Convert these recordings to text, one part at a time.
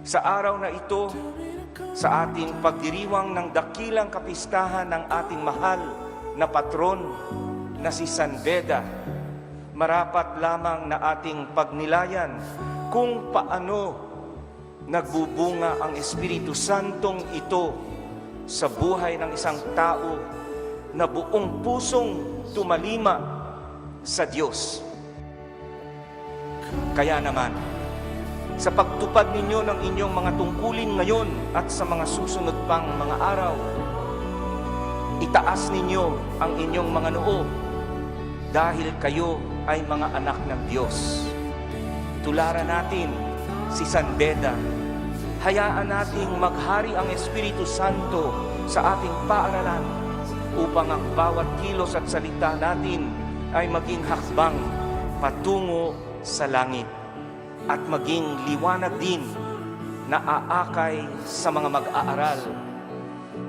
Sa araw na ito, sa ating pagdiriwang ng dakilang kapistahan ng ating mahal na patron na si San Beda, marapat lamang na ating pagnilayan kung paano nagbubunga ang Espiritu Santong ito sa buhay ng isang tao na buong pusong tumalima sa Diyos. Kaya naman, sa pagtupad ninyo ng inyong mga tungkulin ngayon at sa mga susunod pang mga araw, itaas ninyo ang inyong mga noo dahil kayo ay mga anak ng Diyos. Tularan natin si San Beda. Hayaan nating maghari ang Espiritu Santo sa ating paaralan upang ang bawat kilos at salita natin ay maging hakbang patungo sa langit at maging liwanag din na aakay sa mga mag-aaral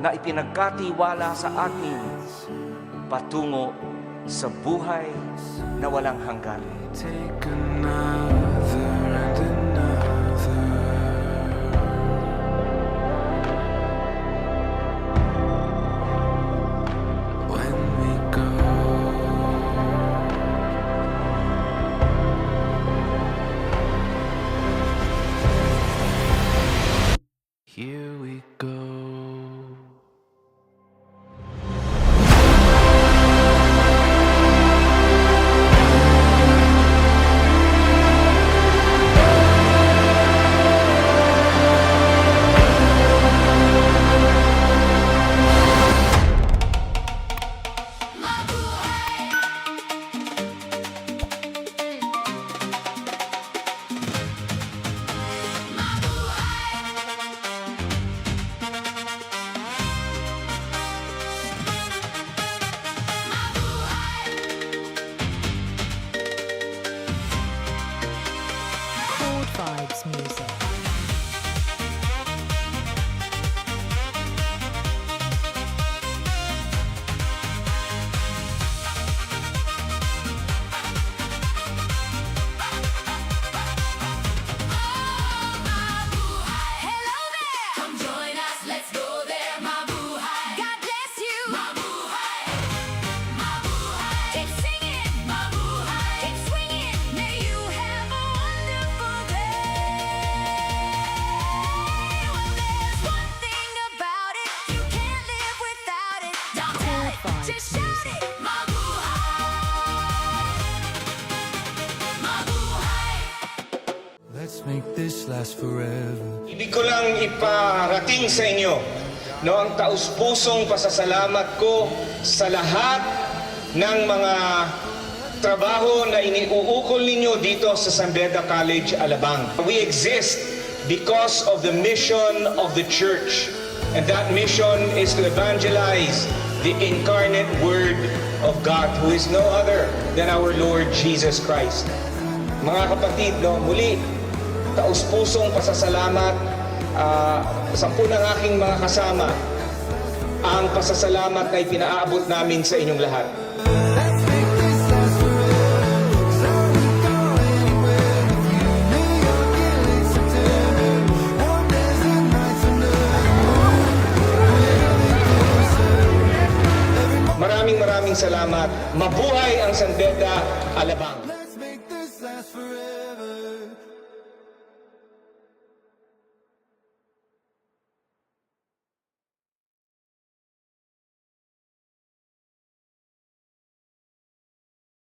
na ipinagkatiwala sa atin patungo sa buhay na walang hanggan. Take another and another. When we go, here we go. Cold Vibes Music. Hello there! Come join us, let's go there, Mabuhay. God bless you, Mabuhay. Mabuhay. Keep singing, Mabuhay. Keep swinging, may you have a wonderful day. Well, there's one thing about it, you can't live without it. Don't tell it, just shout it, Mabuhay. Mabuhay. Let's make this last forever. Ibig ko lang iparating sa inyo ang taus-pusong pasasalamat ko sa lahat ng mga trabaho na iniuukol ninyo dito sa San Beda College, Alabang. We exist because of the mission of the church. And that mission is to evangelize the incarnate Word of God, who is no other than our Lord Jesus Christ. Mga kapatid, muli, taus-pusong pasasalamat sa ng aking mga kasama. Ang pasasalamat ay pinaaabot namin sa inyong lahat. Let's make this last forever. 'Cause I will go anywhere with you. New York in late September. Warm desert nights under the moon. Maraming salamat. Mabuhay ang San Beda, Alabang.